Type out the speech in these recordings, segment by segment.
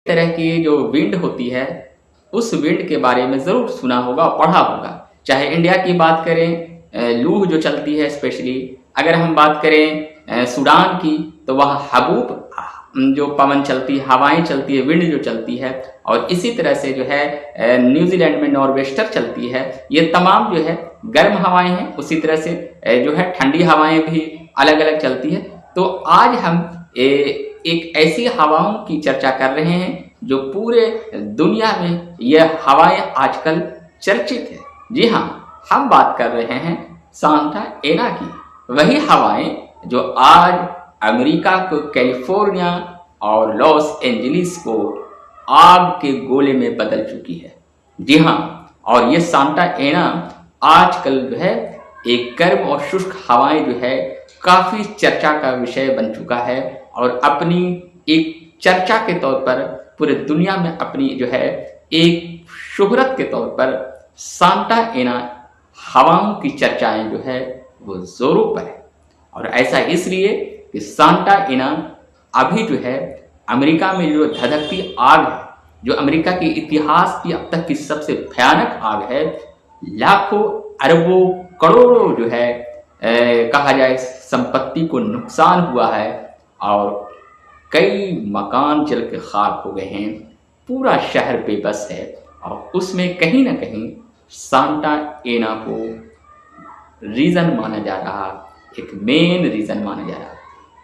तरह की जो विंड होती है उस विंड के बारे में ज़रूर सुना होगा और पढ़ा होगा। चाहे इंडिया की बात करें, लू जो चलती है स्पेशली, अगर हम बात करें सूडान की तो वहाँ हबूब जो पवन चलती है, हवाएं चलती है, विंड जो चलती है। और इसी तरह से जो है न्यूजीलैंड में नॉर्वेस्टर चलती है। ये तमाम जो है गर्म हवाएं हैं। उसी तरह से जो है ठंडी हवाएं भी अलग अलग चलती है। तो आज हम एक ऐसी हवाओं की चर्चा कर रहे हैं जो पूरे दुनिया में यह हवाएं आजकल चर्चित है। जी हाँ, हम बात कर रहे हैं सांता एना की। वही हवाएं जो आज अमेरिका को, कैलिफोर्निया और लॉस एंजलिस को आग के गोले में बदल चुकी है। जी हाँ, और ये सांता एना आजकल जो है एक गर्म और शुष्क हवाएं जो है काफी चर्चा का विषय बन चुका है और अपनी एक चर्चा के तौर पर पूरे दुनिया में अपनी जो है एक शोहरत के तौर पर सांता एना हवाओं की चर्चाएं जो है वो जोरों पर है। और ऐसा इसलिए कि सांता एना अभी जो है अमेरिका में जो धधकती आग है, जो अमेरिका के इतिहास की अब तक की सबसे भयानक आग है, लाखों अरबों करोड़ों जो है कहा जाए संपत्ति को नुकसान हुआ है और कई मकान जल के खाक हो गए हैं। पूरा शहर बेबस है और उसमें कहीं ना कहीं सांता एना को रीजन माना जा रहा, एक मेन रीजन माना जा रहा।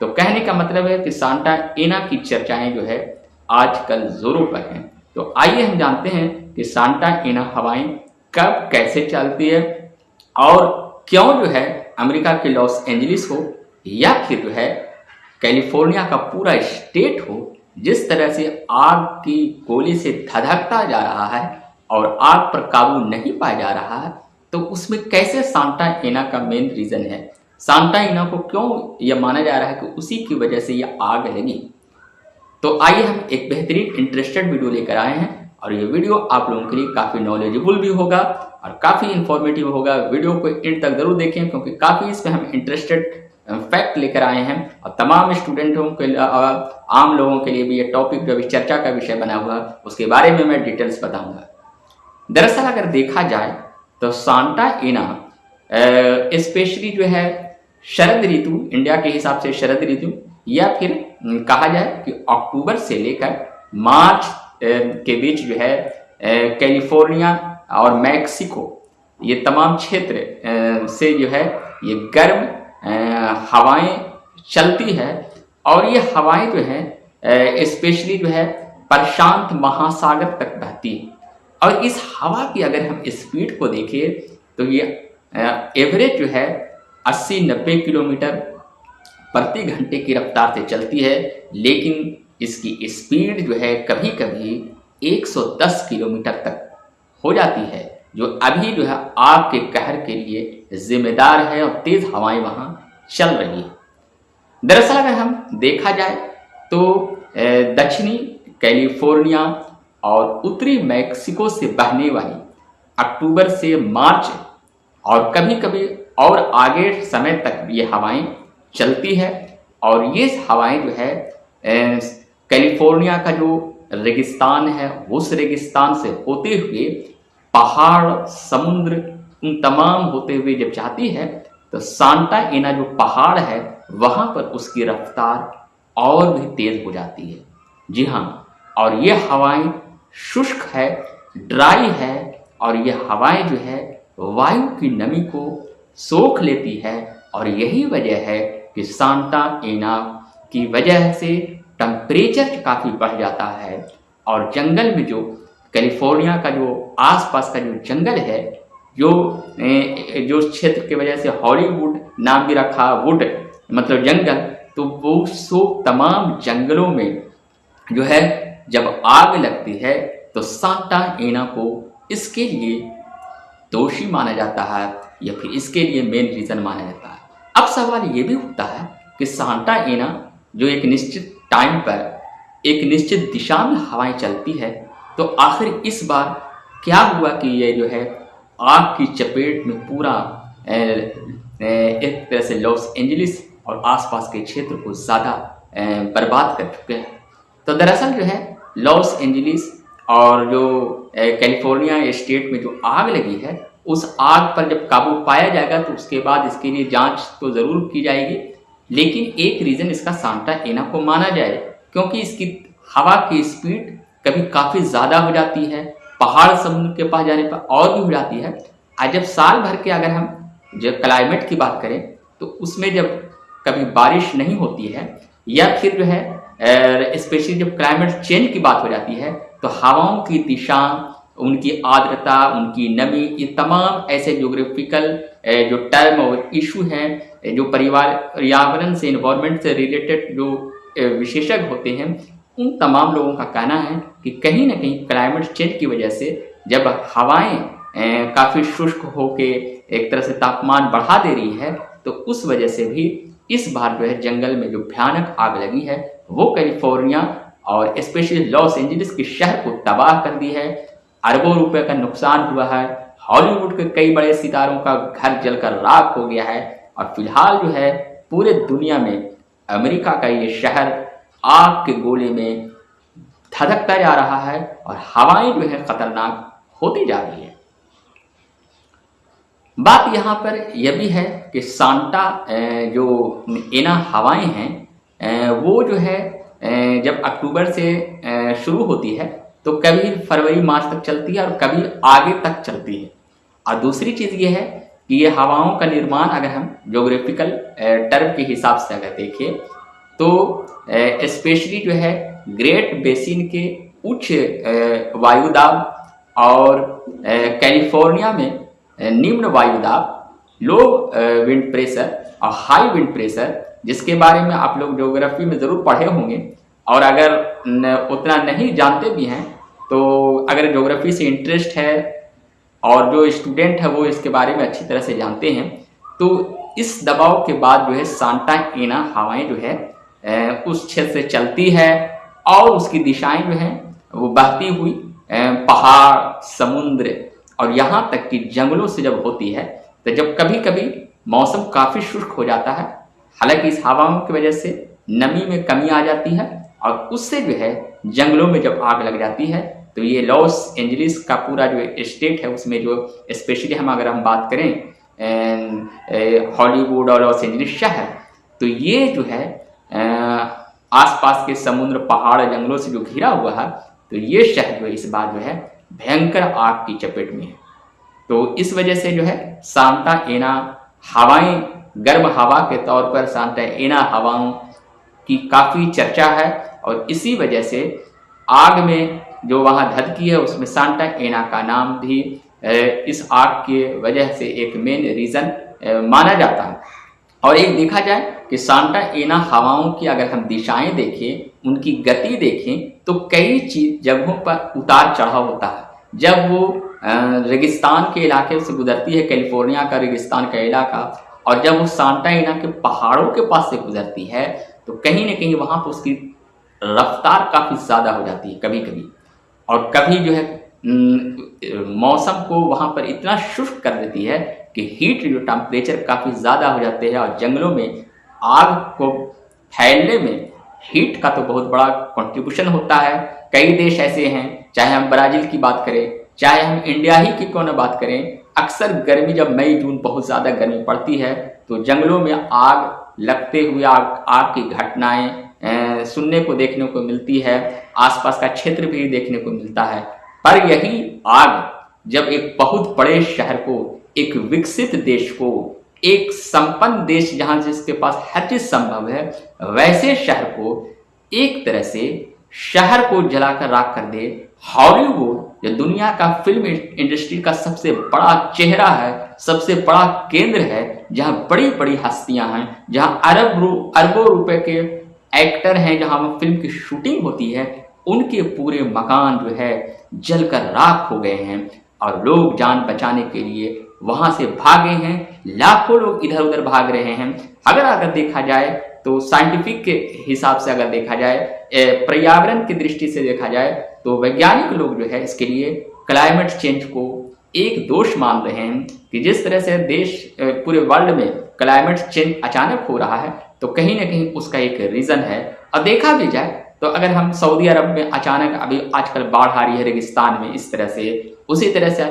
तो कहने का मतलब है कि सांता एना की चर्चाएं जो है आजकल जोरों पर हैं। तो आइए हम जानते हैं कि सांता एना हवाएं कब कैसे चलती है और क्यों जो है अमेरिका के लॉस एंजलिस हो या फिर जो है कैलिफोर्निया का पूरा स्टेट हो, जिस तरह से आग की गोली से धधकता जा रहा है और आग पर काबू नहीं पाया जा रहा है, तो उसमें कैसे सांता एना का मेन रीजन है, सांता एना को क्यों यह माना जा रहा है कि उसी की वजह से यह आग लगी। तो आइए हम एक बेहतरीन इंटरेस्टेड वीडियो लेकर आए हैं और ये वीडियो आप लोगों के लिए काफ़ी नॉलेजेबल भी होगा और काफ़ी इंफॉर्मेटिव होगा। वीडियो को एंड तक जरूर देखें क्योंकि काफ़ी इसमें हम इंटरेस्टेड फैक्ट लेकर आए हैं और तमाम स्टूडेंटों के आम लोगों के लिए भी ये टॉपिक जो अभी चर्चा का विषय बना हुआ उसके बारे में मैं डिटेल्स बताऊंगा। दरअसल अगर देखा जाए तो सांता एना स्पेशली जो है शरद ऋतु, इंडिया के हिसाब से शरद ऋतु या फिर कहा जाए कि अक्टूबर से लेकर मार्च के बीच जो है कैलिफोर्निया और मैक्सिको ये तमाम क्षेत्र से जो है ये गर्म हवाएं चलती है और ये हवाएं जो है स्पेशली जो है प्रशांत महासागर तक बहती है। और इस हवा की अगर हम स्पीड को देखें तो ये एवरेज जो है 80-90 किलोमीटर प्रति घंटे की रफ्तार से चलती है, लेकिन इसकी स्पीड जो है कभी कभी 110 किलोमीटर तक हो जाती है, जो अभी जो है आग के कहर के लिए जिम्मेदार है और तेज हवाएं वहां चल रही है। दरअसल अगर हम देखा जाए तो दक्षिणी कैलिफोर्निया और उत्तरी मैक्सिको से बहने वाली अक्टूबर से मार्च और कभी कभी और आगे समय तक ये हवाएं चलती है। और ये हवाएं जो है कैलिफोर्निया का जो रेगिस्तान है उस रेगिस्तान से होते हुए पहाड़, समुद्र, उन तमाम होते हुए जब जाती है तो सांता एना जो पहाड़ है वहां पर उसकी रफ्तार और भी तेज हो जाती है। जी हाँ, और ये हवाएं शुष्क है, ड्राई है और ये हवाएं जो है वायु की नमी को सोख लेती है। और यही वजह है कि सांता एना की वजह से टेम्परेचर काफ़ी बढ़ जाता है और जंगल में जो कैलिफोर्निया का जो आसपास का जो जंगल है, जो क्षेत्र की वजह से हॉलीवुड नाम भी रखा, वुड मतलब जंगल, तो वो सो तमाम जंगलों में जो है जब आग लगती है तो सांता एना को इसके लिए दोषी माना जाता है या फिर इसके लिए मेन रीजन माना जाता है। अब सवाल ये भी उठता है कि सांता एना जो एक निश्चित टाइम पर एक निश्चित दिशा में हवाएं चलती है, तो आखिर इस बार क्या हुआ कि ये जो है आग की चपेट में पूरा एक तरह से लॉस एंजलिस और आसपास के क्षेत्र को ज़्यादा बर्बाद कर चुके हैं। तो दरअसल जो है लॉस एंजलिस और जो कैलिफोर्निया स्टेट में जो आग लगी है, उस आग पर जब काबू पाया जाएगा तो उसके बाद इसके लिए जांच तो ज़रूर की जाएगी। लेकिन एक रीज़न इसका सांता एना को माना जाए, क्योंकि इसकी हवा की स्पीड कभी काफ़ी ज़्यादा हो जाती है, पहाड़ समुद्र के पास जाने पर और भी हो जाती है। आज जब साल भर के अगर हम जब क्लाइमेट की बात करें तो उसमें जब कभी बारिश नहीं होती है या फिर जो है स्पेशली जब क्लाइमेट चेंज की बात हो जाती है तो हवाओं की दिशा, उनकी आर्द्रता, उनकी नमी, ये तमाम ऐसे ज्योग्राफिकल जो टर्म और इशू हैं, जो पर्यावरण से, इन्वायरमेंट से रिलेटेड जो विशेषज्ञ होते हैं, उन तमाम लोगों का कहना है कि कहीं ना कहीं क्लाइमेट चेंज की वजह से जब हवाएं काफ़ी शुष्क होके एक तरह से तापमान बढ़ा दे रही है तो उस वजह से भी इस बार जो है जंगल में जो भयानक आग लगी है वो कैलिफोर्निया और स्पेशली लॉस एंजलिस के शहर को तबाह कर दी है। अरबों रुपए का नुकसान हुआ है। हॉलीवुड के कई बड़े सितारों का घर जलकर राख हो गया है और फिलहाल जो है पूरे दुनिया में अमेरिका का ये शहर आग के गोले में धधकता जा रहा है और हवाएं जो है खतरनाक होती जा रही है। बात यहाँ पर यह भी है कि सांता जो एना हवाएं हैं वो जो है जब अक्टूबर से शुरू होती है तो कभी फरवरी मार्च तक चलती है और कभी आगे तक चलती है। और दूसरी चीज़ ये है कि ये हवाओं का निर्माण अगर हम ज्योग्राफिकल टर्म के हिसाब से अगर देखें तो स्पेशली जो है ग्रेट बेसिन के उच्च वायुदाब और कैलिफोर्निया में निम्न वायुदाब, लो विंड प्रेशर और हाई विंड प्रेशर, जिसके बारे में आप लोग ज्योग्राफी में ज़रूर पढ़े होंगे और अगर उतना नहीं जानते भी हैं तो अगर ज्योग्राफी से इंटरेस्ट है और जो स्टूडेंट है वो इसके बारे में अच्छी तरह से जानते हैं तो इस दबाव के बाद जो है सांता एना हवाएं जो है उस क्षेत्र से चलती है और उसकी दिशाएं जो हैं वो बहती हुई पहाड़, समुद्र और यहाँ तक कि जंगलों से जब होती है तो जब कभी कभी मौसम काफ़ी शुष्क हो जाता है, हालांकि इस हवाओं की वजह से नमी में कमी आ जाती है और उससे जो है जंगलों में जब आग लग जाती है तो ये लॉस एंजलिस का पूरा जो स्टेट है उसमें जो स्पेशली अगर हम बात करें हॉलीवुड और लॉस एंजलिस शहर, तो ये जो है आसपास के समुद्र, पहाड़, जंगलों से जो घिरा हुआ है तो ये शहर जो इस बार जो है भयंकर आग की चपेट में है। तो इस वजह से जो है सांता एना हवाएं, गर्म हवा के तौर पर सांता एना हवाओं की काफ़ी चर्चा है और इसी वजह से आग में जो वहाँ धधकी है उसमें सांता एना का नाम भी इस आग के वजह से एक मेन रीज़न माना जाता है। और एक देखा जाए कि सांता एना हवाओं की अगर हम दिशाएं देखें, उनकी गति देखें तो कई जगहों पर उतार चढ़ाव होता है। जब वो रेगिस्तान के इलाके से गुजरती है, कैलिफोर्निया का रेगिस्तान का इलाका, और जब वो सांता एना के पहाड़ों के पास से गुजरती है तो कहीं ना कहीं वहाँ पर उसकी रफ्तार काफ़ी ज़्यादा हो जाती है कभी कभी, और कभी जो है मौसम को वहाँ पर इतना शुष्क कर देती है कि हीट जो टेम्परेचर काफ़ी ज़्यादा हो जाते हैं और जंगलों में आग को फैलने में हीट का तो बहुत बड़ा कंट्रीब्यूशन होता है। कई देश ऐसे हैं, चाहे हम ब्राज़ील की बात करें, चाहे हम इंडिया ही की क्यों न बात करें, अक्सर गर्मी जब मई जून बहुत ज़्यादा गर्मी पड़ती है तो जंगलों में आग लगते हुए आग की घटनाएं सुनने को, देखने को मिलती है। आसपास का क्षेत्र भी देखने को मिलता है। पर यही आग जब एक बहुत बड़े शहर को, एक विकसित देश को, एक संपन्न देश जहां जिसके पास हर चीज संभव है, वैसे शहर को एक तरह से शहर को जलाकर राख कर दे। हॉलीवुड जो दुनिया का फिल्म इंडस्ट्री का सबसे बड़ा चेहरा है, सबसे बड़ा केंद्र है, जहां बड़ी बड़ी हस्तियां हैं, जहां अरबों रुपए के एक्टर हैं, जहां फिल्म की शूटिंग होती है, उनके पूरे मकान जो है जलकर राख हो गए हैं और लोग जान बचाने के लिए वहां से भागे हैं। लाखों लोग इधर उधर भाग रहे हैं। अगर देखा जाए तो साइंटिफिक के हिसाब से अगर देखा जाए, पर्यावरण की दृष्टि से देखा जाए तो वैज्ञानिक लोग जो है इसके लिए क्लाइमेट चेंज को एक दोष मान रहे हैं कि जिस तरह से देश पूरे वर्ल्ड में क्लाइमेट चेंज अचानक हो रहा है तो कहीं ना कहीं उसका एक रीज़न है। और देखा भी जाए तो अगर हम सऊदी अरब में अचानक अभी आजकल बाढ़ आ रही है रेगिस्तान में इस तरह से, उसी तरह से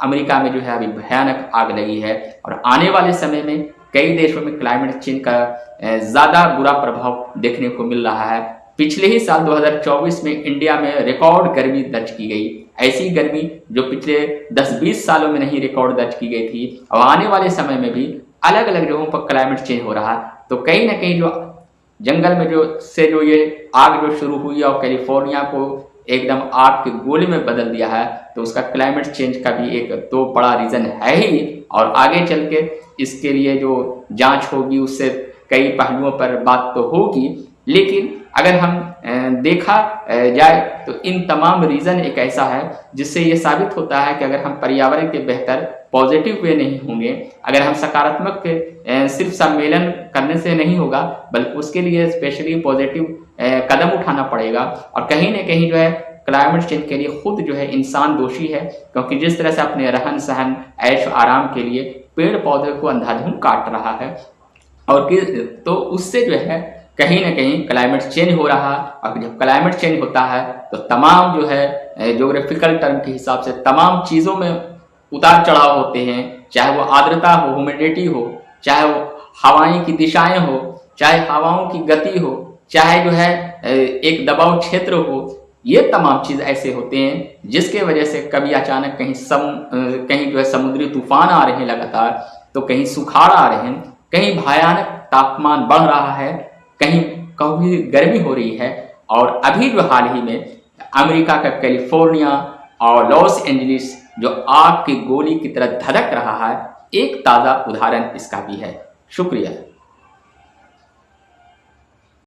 अमेरिका में जो है अभी भयानक आग लगी है। और आने वाले समय में कई देशों में क्लाइमेट चेंज का ज़्यादा बुरा प्रभाव देखने को मिल रहा है। पिछले ही साल 2024 में इंडिया में रिकॉर्ड गर्मी दर्ज की गई, ऐसी गर्मी जो पिछले 10-20 सालों में नहीं रिकॉर्ड दर्ज की गई थी। और आने वाले समय में भी अलग अलग जगहों पर क्लाइमेट चेंज हो रहा है। तो कहीं ना कहीं जो जंगल में जो ये आग जो शुरू हुई और कैलिफोर्निया को एकदम आग के गोले में बदल दिया है, तो उसका क्लाइमेट चेंज का भी एक तो बड़ा रीज़न है ही। और आगे चल के इसके लिए जो जांच होगी उससे कई पहलुओं पर बात तो होगी, लेकिन अगर हम देखा जाए तो इन तमाम रीज़न एक ऐसा है जिससे ये साबित होता है कि अगर हम पर्यावरण के बेहतर पॉजिटिव वे नहीं होंगे, अगर हम सकारात्मक सिर्फ सम्मेलन करने से नहीं होगा, बल्कि उसके लिए स्पेशली पॉजिटिव कदम उठाना पड़ेगा। और कहीं ना कहीं जो है क्लाइमेट चेंज के लिए खुद जो है इंसान दोषी है, क्योंकि जिस तरह से अपने रहन सहन ऐश आराम के लिए पेड़ पौधे को अंधाधुंध काट रहा है, और तो उससे जो है कहीं ना कहीं क्लाइमेट चेंज हो रहा है। और जब क्लाइमेट चेंज होता है तो तमाम जो है ज्योग्राफिकल टर्म के हिसाब से तमाम चीज़ों में उतार चढ़ाव होते हैं, चाहे वो आर्द्रता हो, ह्यूमिडिटी हो, चाहे वो हवाएं की दिशाएं हो, चाहे हवाओं की गति हो, चाहे जो है एक दबाव क्षेत्र हो। ये तमाम चीज़ ऐसे होते हैं जिसके वजह से कभी अचानक कहीं जो है समुद्री तूफान आ रहे हैं लगातार, तो कहीं सुखाड़ आ रहे हैं, कहीं भयानक तापमान बढ़ रहा है, कहीं कभी गर्मी हो रही है। और अभी जो हाल ही में अमेरिका का कैलिफोर्निया और लॉस एंजलिस जो आग की गोली की तरह धधक रहा है, एक ताज़ा उदाहरण इसका भी है। शुक्रिया।